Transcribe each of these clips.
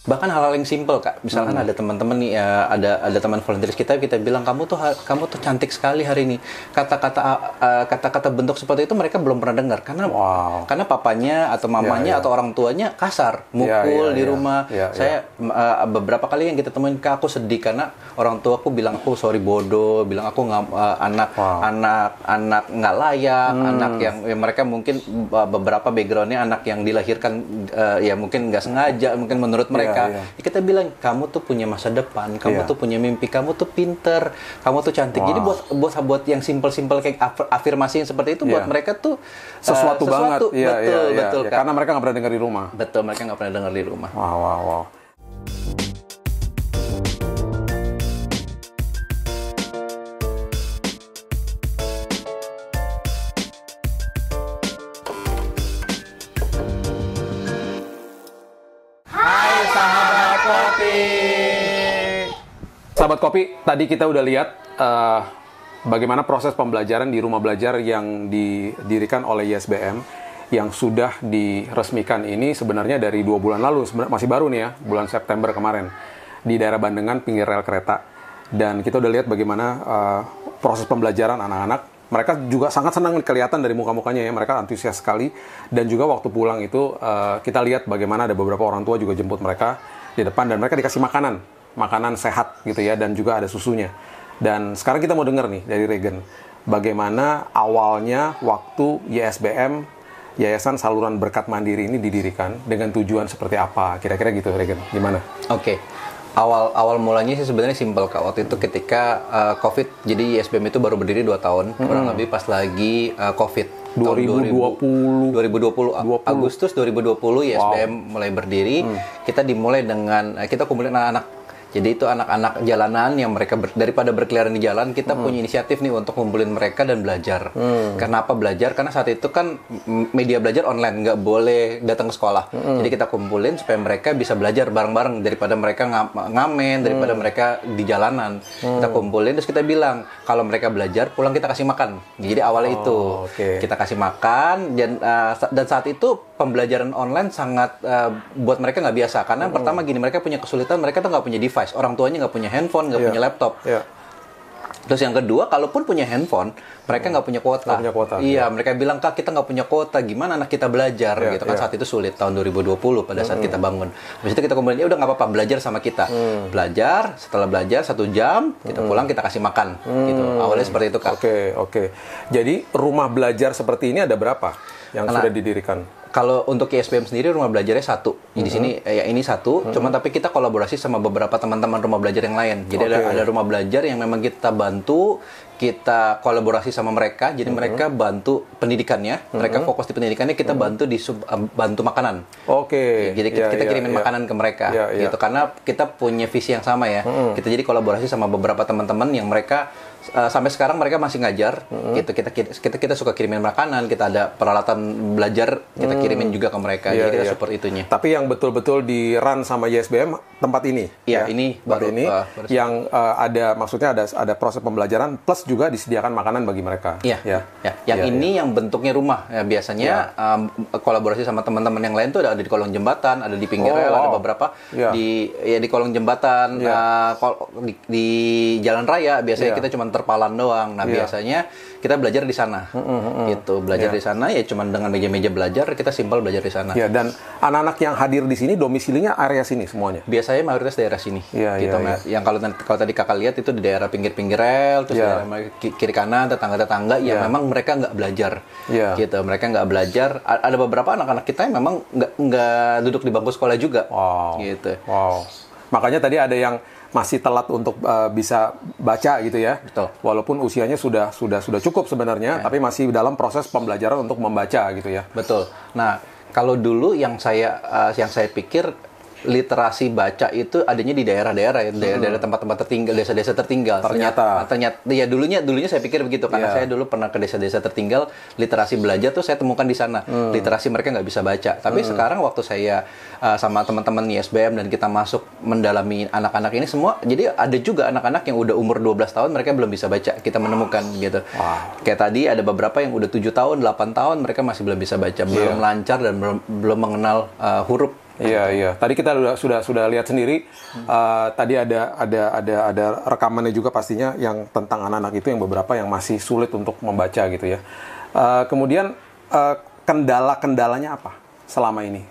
Bahkan hal-hal yang simpel, Kak. Misalkan ada teman-teman nih, ada teman volunteers kita bilang kamu tuh cantik sekali hari ini. Kata-kata bentuk seperti itu mereka belum pernah dengar karena papanya atau mamanya atau orang tuanya kasar, mukul di rumah. Saya beberapa kali yang kita temuin, Kak, aku sedih karena orang tua aku bilang aku sorry bodoh, bilang aku nggak anak nggak layak, anak yang mereka mungkin beberapa backgroundnya anak yang dilahirkan ya mungkin nggak sengaja, mungkin menurut mereka. Kita bilang kamu tuh punya masa depan, kamu tuh punya mimpi, kamu tuh pinter, kamu tuh cantik. Jadi buat yang simple-simple kayak afirmasi yang seperti itu buat mereka tuh sesuatu banget. Betul. Karena mereka nggak pernah dengar di rumah. Betul, mereka nggak pernah dengar di rumah. Wow. Sahabat Kopi, tadi kita udah lihat bagaimana proses pembelajaran di rumah belajar yang didirikan oleh YSBM yang sudah diresmikan ini sebenarnya dari 2 bulan lalu, masih baru nih ya, bulan September kemarin di daerah Bandengan, pinggir rel kereta. Dan kita udah lihat bagaimana proses pembelajaran anak-anak. Mereka juga sangat senang kelihatan dari muka-mukanya ya, mereka antusias sekali. Dan juga waktu pulang itu kita lihat bagaimana ada beberapa orang tua juga jemput mereka di depan dan mereka dikasih makanan sehat gitu ya, dan juga ada susunya. Dan sekarang kita mau dengar nih dari Regen, bagaimana awalnya waktu YSBM, Yayasan Saluran Berkat Mandiri ini didirikan, dengan tujuan seperti apa, kira-kira gitu Regen, gimana? Oke. Awal mulanya sih sebenarnya simpel, Kak. Waktu itu ketika COVID, jadi YSBM itu baru berdiri 2 tahun, kurang lebih pas lagi COVID. 2020 Agustus 2020 YSBM mulai berdiri. Kita dimulai dengan kita kumpulin anak-anak. Jadi itu anak-anak jalanan yang mereka daripada berkeliaran di jalan, kita punya inisiatif nih untuk kumpulin mereka dan belajar. Kenapa belajar? Karena saat itu kan media belajar online, nggak boleh datang ke sekolah. Jadi kita kumpulin supaya mereka bisa belajar bareng-bareng daripada mereka ngamen, daripada mereka di jalanan. Kita kumpulin, terus kita bilang kalau mereka belajar, pulang kita kasih makan. Jadi awalnya itu kita kasih makan, dan saat itu pembelajaran online sangat buat mereka nggak biasa. Karena pertama gini, mereka punya kesulitan, mereka tuh nggak punya device. Orang tuanya nggak punya handphone, nggak punya laptop. Terus yang kedua, kalaupun punya handphone, mereka nggak punya kuota. Iya, mereka bilang, Kak, kita nggak punya kuota, gimana anak kita belajar? Gitu kan saat itu sulit, tahun 2020 pada saat kita bangun. Habis itu kita kemudian, ya udah nggak apa-apa, belajar sama kita. Belajar, setelah belajar 1 jam, kita pulang, kita kasih makan. Gitu. Awalnya seperti itu, Kak. Oke. Jadi rumah belajar seperti ini ada berapa yang sudah didirikan? Kalau untuk YSBM sendiri rumah belajarnya 1. Di sini ya ini 1, cuman tapi kita kolaborasi sama beberapa teman-teman rumah belajar yang lain. Jadi ada rumah belajar yang memang kita bantu, kita kolaborasi sama mereka. Jadi mereka bantu pendidikannya, mereka fokus di pendidikannya, kita bantu bantu makanan. Jadi kita kirimin makanan ke mereka gitu, karena kita punya visi yang sama ya. Kita jadi kolaborasi sama beberapa teman-teman yang mereka sampai sekarang mereka masih ngajar. Gitu. Kita suka kirimin makanan, kita ada peralatan belajar, kita kirimin juga ke mereka. Jadi kita support itunya. Tapi yang betul-betul di run sama YSBM tempat ini. Iya, ini baru ini yang ada, maksudnya ada proses pembelajaran plus juga disediakan makanan bagi mereka. Yang ini yang bentuknya rumah. Ya, biasanya kolaborasi sama teman-teman yang lain tuh ada di kolong jembatan, ada di pinggir rel, ada beberapa di kolong jembatan, di jalan raya. Biasanya kita cuma terpalan doang. Nah, biasanya kita belajar di sana. Gitu, belajar di sana ya cuma dengan meja-meja belajar, kita simpel belajar di sana. Dan anak-anak yang hadir di sini domisilinya area sini semuanya. Biasanya mayoritas daerah sini. Gitu. Yang kalau tadi Kakak lihat itu di daerah pinggir-pinggir rel, terus daerah kiri kanan, tetangga-tetangga yang memang mereka nggak belajar. Gitu, mereka nggak belajar. Ada beberapa anak-anak kita yang memang nggak duduk di bangku sekolah juga. Gitu. Makanya tadi ada yang masih telat untuk bisa baca gitu ya. Betul. Walaupun usianya sudah cukup sebenarnya, tapi masih dalam proses pembelajaran untuk membaca gitu ya. Betul. Nah, kalau dulu yang saya pikir literasi baca itu adanya di daerah-daerah ya, daerah tempat-tempat tertinggal, desa-desa tertinggal. Ternyata ya dulunya saya pikir begitu, karena saya dulu pernah ke desa-desa tertinggal, literasi belajar tuh saya temukan di sana. Literasi mereka nggak bisa baca. Tapi sekarang waktu saya sama teman-teman YSBM dan kita masuk mendalami anak-anak ini semua, jadi ada juga anak-anak yang udah umur 12 tahun mereka belum bisa baca. Kita menemukan gitu. Kayak tadi ada beberapa yang udah 7 tahun, 8 tahun mereka masih belum bisa baca, belum lancar dan belum mengenal huruf. Iya. Tadi kita sudah lihat sendiri. Tadi ada rekamannya juga pastinya yang tentang anak-anak itu yang beberapa yang masih sulit untuk membaca gitu ya. Kemudian kendala-kendalanya apa selama ini?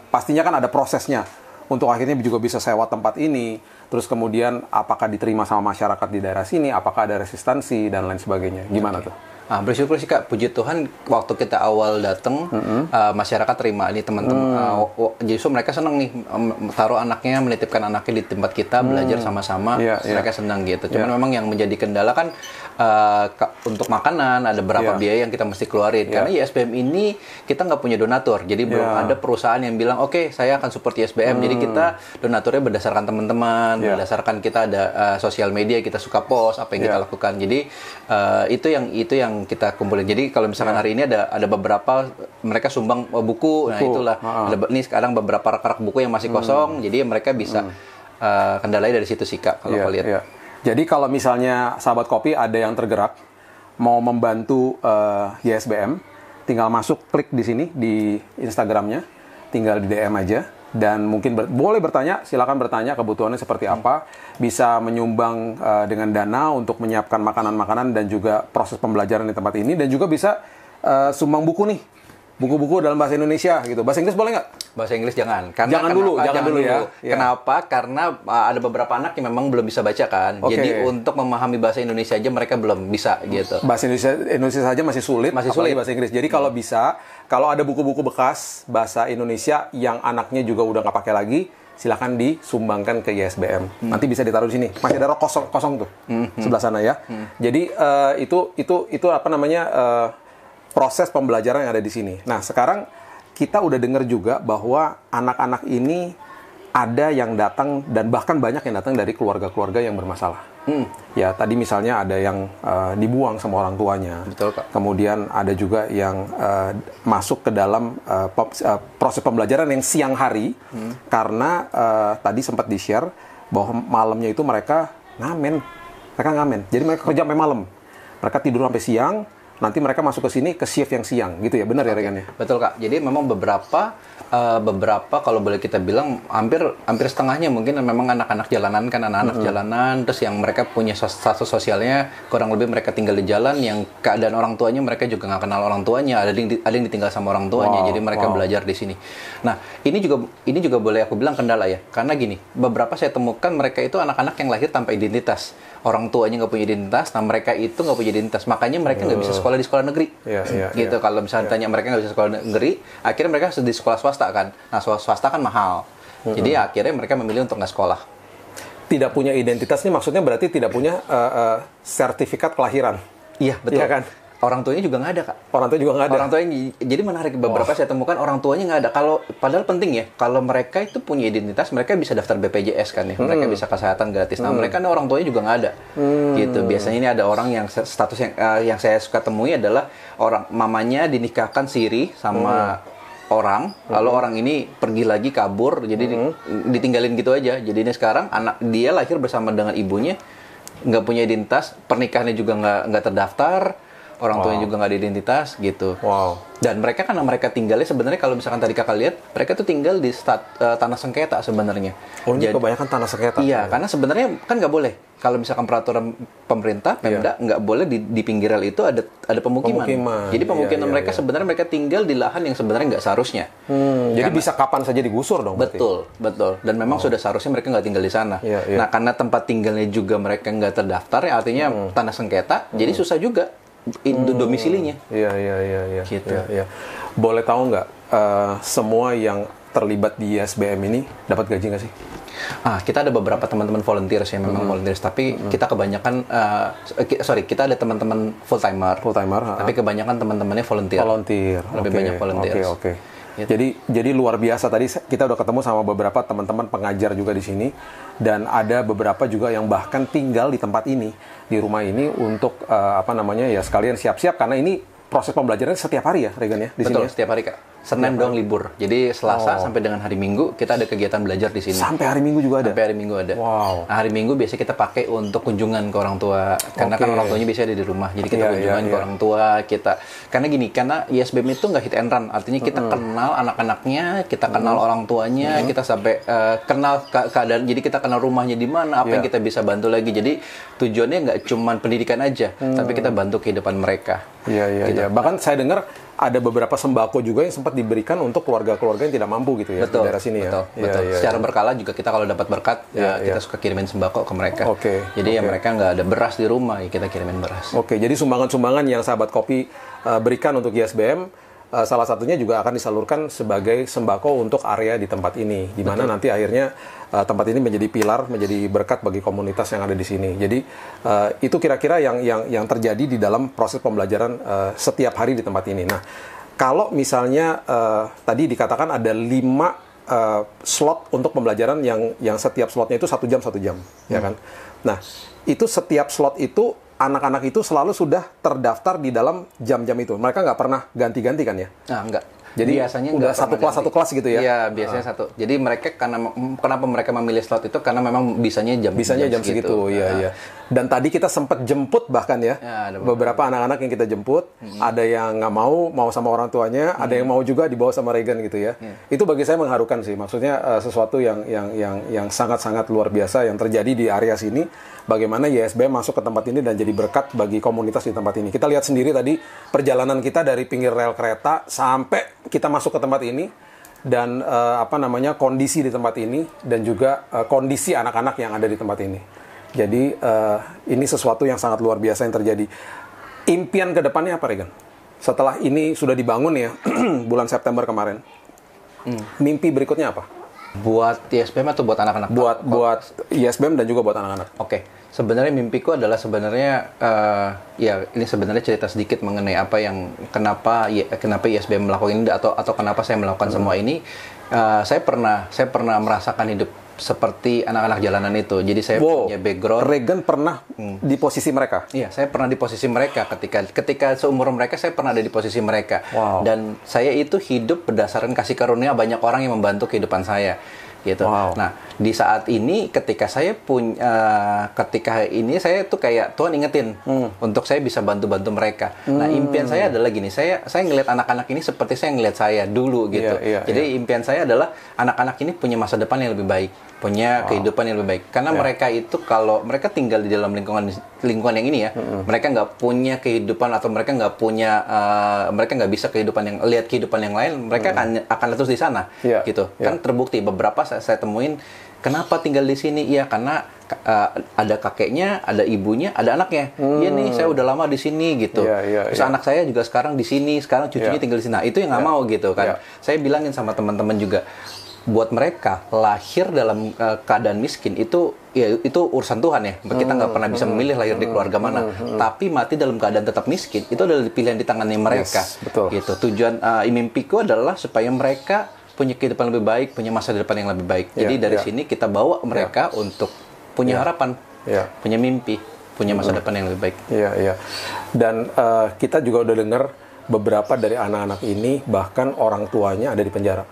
Pastinya kan ada prosesnya untuk akhirnya juga bisa sewa tempat ini. Terus kemudian apakah diterima sama masyarakat di daerah sini? Apakah ada resistansi dan lain sebagainya? Gimana tuh? Bersyukur sih Kak, puji Tuhan waktu kita awal datang masyarakat terima ini teman-teman. Justru mereka senang nih taruh anaknya, menitipkan anaknya di tempat kita belajar sama-sama. Mereka senang gitu. Cuman memang yang menjadi kendala kan untuk makanan ada berapa biaya yang kita mesti keluarin. Karena ISBM ini kita nggak punya donatur, jadi belum ada perusahaan yang bilang oke, saya akan support ISBM. Jadi kita donaturnya berdasarkan teman-teman, berdasarkan kita ada sosial media, kita suka post apa yang kita lakukan. Jadi itu yang kita kumpulin. Jadi kalau misalkan hari ini ada beberapa mereka sumbang buku. Nah itulah ini sekarang beberapa rak-rak buku yang masih kosong, jadi mereka bisa kendalanya dari situ sih Kak kalau lihat. Jadi kalau misalnya sahabat kopi ada yang tergerak mau membantu YSBM, tinggal masuk klik di sini di Instagramnya, tinggal di DM aja. Dan mungkin boleh bertanya, silakan bertanya kebutuhannya seperti apa, bisa menyumbang dengan dana untuk menyiapkan makanan-makanan dan juga proses pembelajaran di tempat ini, dan juga bisa sumbang buku nih, buku-buku dalam bahasa Indonesia gitu. Bahasa Inggris boleh nggak? Bahasa Inggris jangan. Jangan dulu ya. Kenapa? Karena ada beberapa anak yang memang belum bisa baca kan. Jadi untuk memahami bahasa Indonesia aja mereka belum bisa gitu. Bahasa Indonesia saja masih sulit. Bahasa Inggris. Jadi kalau bisa, kalau ada buku-buku bekas bahasa Indonesia yang anaknya juga udah nggak pakai lagi, silakan disumbangkan ke YSBM. Nanti bisa ditaruh di sini. Masih ada rok kosong tuh sebelah sana ya. Jadi itu apa namanya proses pembelajaran yang ada di sini. Nah sekarang kita udah dengar juga bahwa anak-anak ini ada yang datang dan bahkan banyak yang datang dari keluarga-keluarga yang bermasalah. Ya tadi misalnya ada yang dibuang sama orang tuanya. Betul Kak. Kemudian ada juga yang masuk ke dalam proses pembelajaran yang siang hari karena tadi sempat di-share bahwa malamnya itu mereka ngamen. Jadi mereka kerja sampai malam. Mereka tidur sampai siang. Nanti mereka masuk ke sini ke shift yang siang gitu ya, benar ya rekan ya? Betul Kak. Jadi memang beberapa kalau boleh kita bilang hampir setengahnya mungkin memang anak-anak jalanan kan, anak-anak jalanan, terus yang mereka punya status sosialnya kurang lebih mereka tinggal di jalan, yang keadaan orang tuanya mereka juga nggak kenal orang tuanya, ada yang ditinggal sama orang tuanya, jadi mereka belajar di sini. Nah ini juga boleh aku bilang kendala ya, karena gini, beberapa saya temukan mereka itu anak-anak yang lahir tanpa identitas. Orang tuanya nggak punya identitas, nah mereka itu nggak punya identitas, makanya mereka nggak bisa sekolah di sekolah negeri, gitu. Kalau misalnya tanya mereka nggak bisa sekolah negeri, akhirnya mereka di sekolah swasta kan. Nah swasta kan mahal, jadi akhirnya mereka memilih untuk nggak sekolah. Tidak punya identitas ini maksudnya berarti tidak punya sertifikat kelahiran. Iya betul. Iya kan? Orang tuanya juga nggak ada Kak. Orang tuanya juga nggak ada. Orang tuanya, jadi menarik beberapa saya temukan orang tuanya nggak ada. Padahal penting ya, kalau mereka itu punya identitas, mereka bisa daftar BPJS kan ya, mereka bisa kesehatan gratis. Nah mereka orang tuanya juga nggak ada, gitu. Biasanya ini ada orang yang status yang saya suka temui adalah orang mamanya dinikahkan siri sama orang, lalu orang ini pergi lagi kabur, jadi ditinggalin gitu aja. Jadi ini sekarang anak dia lahir bersama dengan ibunya, nggak punya identitas, pernikahannya juga nggak terdaftar. Orang tuanya juga nggak ada identitas gitu. Dan mereka karena mereka tinggalnya sebenarnya kalau misalkan tadi kakak lihat, mereka tuh tinggal di tanah sengketa sebenarnya. Jadi kebanyakan tanah sengketa. Iya, karena sebenarnya kan nggak boleh. Kalau misalkan peraturan pemerintah, Pemda nggak boleh di pinggir rel itu ada pemukiman. Jadi pemukiman mereka sebenarnya mereka tinggal di lahan yang sebenarnya nggak seharusnya. Jadi bisa kapan saja digusur dong. Betul. Dan memang sudah seharusnya mereka nggak tinggal di sana. Nah karena tempat tinggalnya juga mereka nggak terdaftar, ya artinya tanah sengketa, jadi susah juga domisilinya. Iya. Gitu. Iya. Boleh tahu nggak semua yang terlibat di ISBM ini dapat gaji nggak sih? Kita ada beberapa teman-teman volunteers ya, memang volunteers, tapi kita kebanyakan kita ada teman-teman full timer, tapi kebanyakan teman-temannya volunteer. Lebih banyak volunteers. Oke. Jadi luar biasa, tadi kita udah ketemu sama beberapa teman-teman pengajar juga di sini, dan ada beberapa juga yang bahkan tinggal di tempat ini, di rumah ini untuk sekalian siap-siap karena ini proses pembelajaran setiap hari ya, Regan ya, di sini. Betul, setiap hari Kak. Senin doang libur. Jadi Selasa sampai dengan hari Minggu kita ada kegiatan belajar di sini. Sampai hari Minggu juga ada? Sampai hari Minggu ada. Wow. Nah, hari Minggu biasanya kita pakai untuk kunjungan ke orang tua. Karena kan orang tuanya biasanya ada di rumah. Jadi kita kunjungan ke orang tua. Karena gini, karena ISBM itu nggak hit and run. Artinya kita kenal anak-anaknya, kita kenal orang tuanya, kita sampai kenal keadaan. Jadi kita kenal rumahnya di mana, apa yang kita bisa bantu lagi. Jadi tujuannya nggak cuma pendidikan aja, tapi kita bantu kehidupan mereka. Iya. Bahkan saya dengar ada beberapa sembako juga yang sempat diberikan untuk keluarga-keluarga yang tidak mampu gitu ya, di daerah sini betul. Secara berkala juga kita kalau dapat berkat, kita suka kirimin sembako ke mereka. Jadi mereka nggak ada beras di rumah, ya kita kirimin beras. Jadi sumbangan-sumbangan yang sahabat kopi berikan untuk ISBM, salah satunya juga akan disalurkan sebagai sembako untuk area di tempat ini, di mana nanti akhirnya tempat ini menjadi pilar, menjadi berkat bagi komunitas yang ada di sini. Jadi itu kira-kira yang terjadi di dalam proses pembelajaran setiap hari di tempat ini. Nah, kalau misalnya tadi dikatakan ada 5 slot untuk pembelajaran yang setiap slotnya itu 1 jam, ya kan? Nah, itu setiap slot itu anak-anak itu selalu sudah terdaftar di dalam jam-jam itu. Mereka nggak pernah ganti-ganti kan ya? Nah, enggak. Jadi biasanya udah satu kelas gitu ya? Iya, biasanya satu. Jadi mereka kenapa mereka memilih slot itu karena memang bisanya jam segitu. Iya. Dan tadi kita sempat jemput bahkan ya, beberapa anak-anak yang kita jemput, ada yang nggak mau sama orang tuanya, ada yang mau juga dibawa sama Regan gitu ya. Itu bagi saya mengharukan sih. Maksudnya sesuatu yang sangat-sangat luar biasa yang terjadi di area sini. Bagaimana ISBM masuk ke tempat ini dan jadi berkat bagi komunitas di tempat ini. Kita lihat sendiri tadi perjalanan kita dari pinggir rel kereta sampai kita masuk ke tempat ini, dan kondisi di tempat ini, dan juga kondisi anak-anak yang ada di tempat ini. Jadi ini sesuatu yang sangat luar biasa yang terjadi. Impian ke depannya apa, Regan? Setelah ini sudah dibangun ya, bulan September kemarin. Mimpi berikutnya apa? Buat ISBM atau buat anak-anak? Buat ISBM dan juga buat anak-anak. Sebenarnya mimpiku adalah ini sebenarnya cerita sedikit mengenai kenapa ISBM melakukan ini atau kenapa saya melakukan semua ini. Saya pernah merasakan hidup seperti anak-anak jalanan itu. Jadi saya punya background. Regan pernah di posisi mereka? Iya, saya pernah di posisi mereka ketika seumur mereka, saya pernah ada di posisi mereka. Dan saya itu hidup berdasarkan kasih karunia banyak orang yang membantu kehidupan saya. Gitu. Nah, di saat ini ketika saya tuh kayak Tuhan ingetin untuk saya bisa bantu-bantu mereka. Nah, impian saya adalah gini, saya ngelihat anak-anak ini seperti saya ngelihat saya dulu gitu. Jadi impian saya adalah anak-anak ini punya masa depan yang lebih baik, punya kehidupan yang lebih baik. Karena mereka itu kalau mereka tinggal di dalam lingkungan yang ini ya, mereka nggak punya kehidupan atau mereka nggak bisa lihat kehidupan yang lain, mereka akan terus di sana gitu. Kan terbukti beberapa saya temuin kenapa tinggal di sini, karena ada kakeknya, ada ibunya, ada anaknya. Iya nih, saya udah lama di sini gitu. Terus anak saya juga sekarang di sini, sekarang cucunya tinggal di sini. Nah, itu yang nggak mau gitu kan. Saya bilangin sama teman-teman juga, buat mereka lahir dalam keadaan miskin itu urusan Tuhan ya. Kita nggak pernah bisa memilih lahir di keluarga mana. Tapi mati dalam keadaan tetap miskin itu adalah pilihan di tangannya mereka. Gitu. Tujuan mimpiku adalah supaya mereka punya kehidupan lebih baik, punya masa depan yang lebih baik. Jadi dari sini kita bawa mereka untuk punya harapan, punya mimpi, punya masa depan yang lebih baik. Dan kita juga udah dengar beberapa dari anak-anak ini bahkan orang tuanya ada di penjara.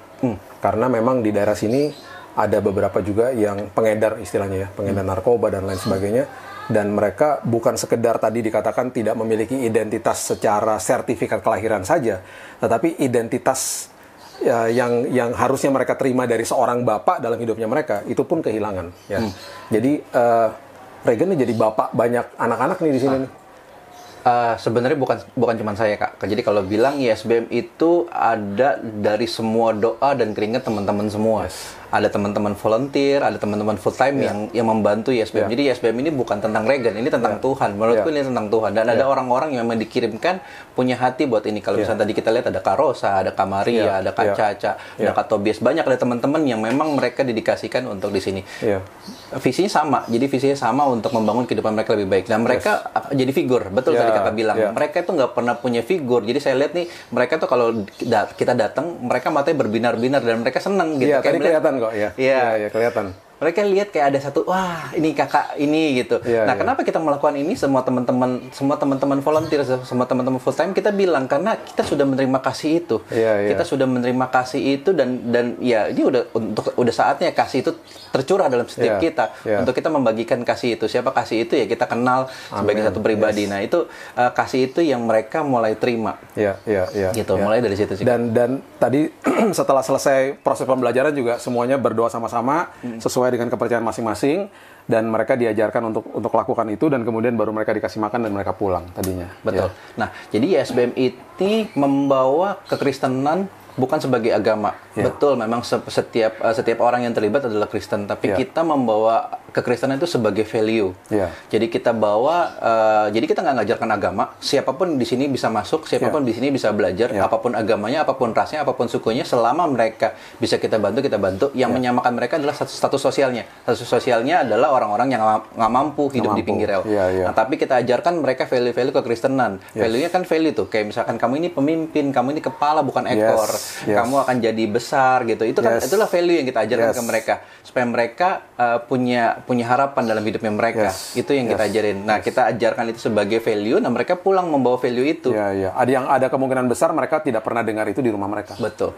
Karena memang di daerah sini ada beberapa juga yang pengedar istilahnya ya, pengedar narkoba dan lain sebagainya. Dan mereka bukan sekedar tadi dikatakan tidak memiliki identitas secara sertifikat kelahiran saja, tetapi identitas yang harusnya mereka terima dari seorang bapak dalam hidupnya mereka itu pun kehilangan ya. Jadi Regan nih jadi bapak banyak anak-anak nih di sini nih. Sebenarnya bukan cuma saya, Kak. Jadi kalau bilang ISBM itu ada dari semua doa dan keringat teman-teman semua. Ada teman-teman volunteer, ada teman-teman full time yang membantu ISBM. Jadi ISBM ini bukan tentang Regan, ini tentang Tuhan. Menurutku ini tentang Tuhan. Dan ada orang-orang yang memang dikirimkan punya hati buat ini. Kalau misalnya tadi kita lihat ada Kak Rosa, ada Kak Maria, ada Kak Caca, ada Kak Tobias. Banyak ada teman-teman yang memang mereka didikasikan untuk di sini. Visinya sama. Jadi visinya sama untuk membangun kehidupan mereka lebih baik. Dan mereka jadi figur. Betul tadi Kakak bilang. Mereka itu nggak pernah punya figur. Jadi saya lihat nih, mereka tuh kalau kita datang, mereka matanya berbinar-binar dan mereka senang gitu. Iya, tadi kelihatan kok ya. Iya, kelihatan. mereka lihat kayak ada satu, wah ini kakak ini gitu. Kenapa kita melakukan ini? Semua teman-teman volunteer, semua teman-teman full time kita bilang karena kita sudah menerima kasih itu. Kita sudah menerima kasih itu dan ya ini udah saatnya kasih itu tercurah dalam setiap kita untuk kita membagikan kasih itu. Siapa kasih itu ya kita kenal sebagai satu pribadi. Nah itu kasih itu yang mereka mulai terima. Gitu. Mulai dari situ sih. Dan tadi setelah selesai proses pembelajaran juga semuanya berdoa sama-sama sesuai dengan kepercayaan masing-masing dan mereka diajarkan untuk lakukan itu dan kemudian baru mereka dikasih makan dan mereka pulang tadinya. Betul. Nah, jadi YSBM ini membawa kekristenan bukan sebagai agama. Betul, memang setiap orang yang terlibat adalah Kristen, tapi kita membawa kekristenan itu sebagai value. Jadi kita bawa, jadi kita nggak ngajarkan agama. Siapapun di sini bisa masuk, siapapun di sini bisa belajar. Apapun agamanya, apapun rasnya, apapun sukunya, selama mereka bisa kita bantu. Yang menyamakan mereka adalah status sosialnya. Status sosialnya adalah orang-orang yang nggak mampu hidup di pinggir rel. Nah, tapi kita ajarkan mereka value-value kekristenan. Value-nya kan value tuh, kayak misalkan kamu ini pemimpin, kamu ini kepala bukan ekor. Kamu akan jadi besar gitu. Itu kan itulah value yang kita ajarkan ke mereka supaya mereka punya harapan dalam hidupnya mereka. Itu yang kita ajarin. Nah, kita ajarkan itu sebagai value. Nah, mereka pulang membawa value itu. Ada kemungkinan besar mereka tidak pernah dengar itu di rumah mereka. Betul.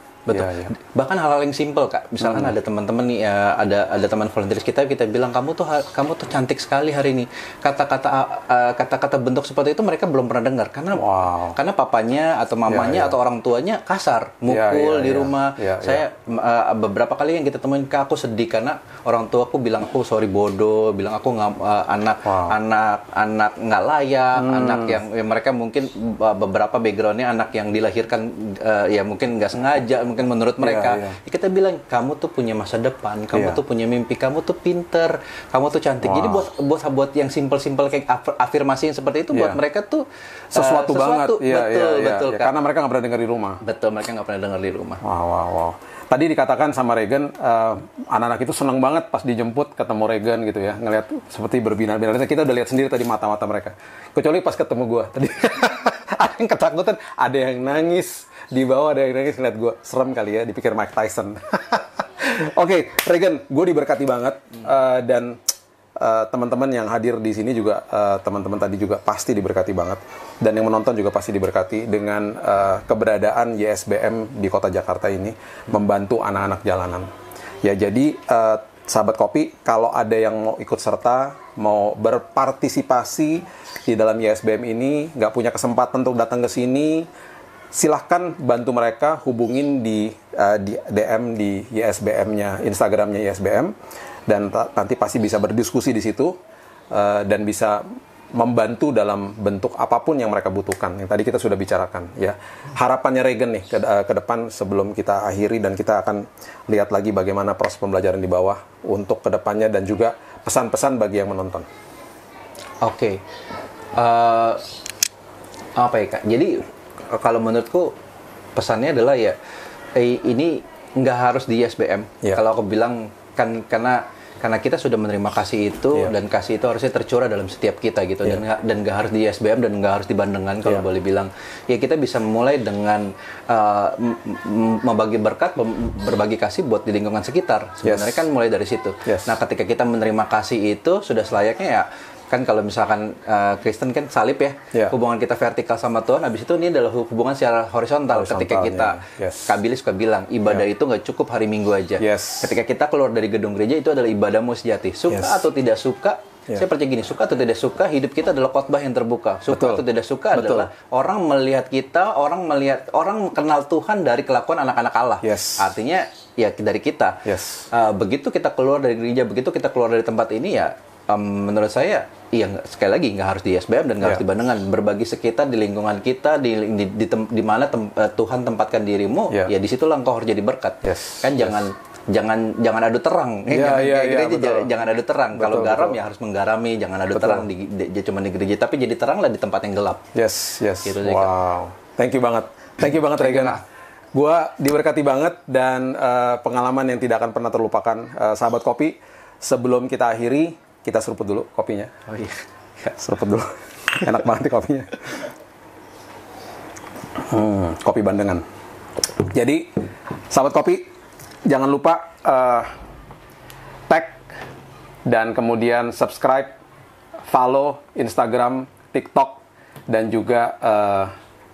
Bahkan hal-hal yang simple, Kak. Misalkan ada teman-teman nih, ada teman volunteer kita bilang kamu tuh cantik sekali hari ini. Kata-kata bentuk seperti itu mereka belum pernah dengar karena papanya atau mamanya atau orang tuanya kasar, mukul di rumah. Saya beberapa kali yang kita temuin, Kak, aku sedih karena orang tua aku bilang aku sorry bodoh, bilang aku nggak anak nggak layak, anak yang mereka mungkin beberapa backgroundnya anak yang dilahirkan ya mungkin nggak sengaja. Mungkin menurut mereka, kita bilang kamu tuh punya masa depan, kamu tuh punya mimpi, kamu tuh pinter, kamu tuh cantik. Jadi buat yang simple kayak afirmasi yang seperti itu buat mereka tuh sesuatu banget. Betul. Karena mereka nggak pernah dengar di rumah. Betul, mereka nggak pernah dengar di rumah. Wow. Tadi dikatakan sama Regan, anak-anak itu senang banget pas dijemput ketemu Regan gitu ya, ngelihat seperti berbinar-binar. Kita udah lihat sendiri tadi mata-mata mereka. Kecuali pas ketemu gue tadi, ada yang ketakutan, ada yang nangis. Di bawah ada yang nangis ngeliat gue. Serem kali ya, dipikir Mike Tyson. Oke, Regan, gue diberkati banget. Dan teman-teman yang hadir di sini juga, teman-teman tadi juga pasti diberkati banget. Dan yang menonton juga pasti diberkati dengan keberadaan YSBM di kota Jakarta ini. Membantu anak-anak jalanan. Ya, jadi sahabat kopi, kalau ada yang mau ikut serta, mau berpartisipasi di dalam YSBM ini, nggak punya kesempatan untuk datang ke sini, silahkan bantu mereka, hubungin di DM di YSBM-nya, Instagram-nya YSBM, dan nanti pasti bisa berdiskusi di situ dan bisa membantu dalam bentuk apapun yang mereka butuhkan. Yang tadi kita sudah bicarakan, ya. Harapannya Regan nih ke depan sebelum kita akhiri dan kita akan lihat lagi bagaimana proses pembelajaran di bawah untuk ke depannya dan juga pesan-pesan bagi yang menonton. Oke. Apa ya, Kak? Jadi kalau menurutku pesannya adalah ya ini nggak harus di YSBM. Kalau aku bilang kan karena kita sudah menerima kasih itu dan kasih itu harusnya tercurah dalam setiap kita gitu dan nggak harus di YSBM dan nggak harus di Bandengan kalau boleh bilang. Ya kita bisa mulai dengan membagi berkat, berbagi kasih buat di lingkungan sekitar. Sebenarnya kan mulai dari situ. Nah, ketika kita menerima kasih itu sudah selayaknya ya. Kan kalau misalkan Kristen kan salib ya, hubungan kita vertikal sama Tuhan, habis itu ini adalah hubungan secara horizontal. Ketika kita, Kak Billy suka bilang, ibadah itu nggak cukup hari Minggu aja. Ketika kita keluar dari gedung gereja, itu adalah ibadahmu sejati. Suka atau tidak suka, saya percaya gini, suka atau tidak suka, hidup kita adalah khotbah yang terbuka. Suka atau tidak suka adalah orang melihat kita, orang kenal Tuhan dari kelakuan anak-anak Allah. Artinya, ya dari kita. Begitu kita keluar dari gereja, begitu kita keluar dari tempat ini ya, menurut saya, sekali lagi nggak harus di SBM dan nggak harus di Bandengan. Berbagi sekitar di lingkungan kita, di mana Tuhan tempatkan dirimu, ya disitulah engkau harus jadi berkat. Kan jangan adu terang. Jangan adu terang. Kalau garam ya harus menggarami, jangan adu terang cuma di gereja, tapi jadi teranglah di tempat yang gelap. Gitu, wow. Thank you banget Regan. Gua diberkati banget dan pengalaman yang tidak akan pernah terlupakan. Sahabat kopi, sebelum kita akhiri, kita seruput dulu kopinya. Oh iya. Seruput dulu. Enak banget nih kopinya. Kopi Bandengan. Jadi, sahabat kopi, jangan lupa tag dan kemudian subscribe, follow Instagram, TikTok, dan juga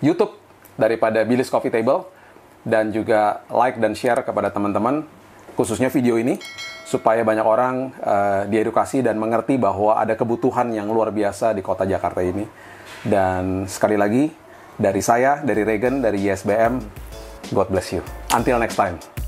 YouTube daripada Billy's Coffee Table, dan juga like dan share kepada teman-teman, khususnya video ini, supaya banyak orang diedukasi dan mengerti bahwa ada kebutuhan yang luar biasa di kota Jakarta ini. Dan sekali lagi, dari saya, dari Regan, dari YSBM, God bless you. Until next time.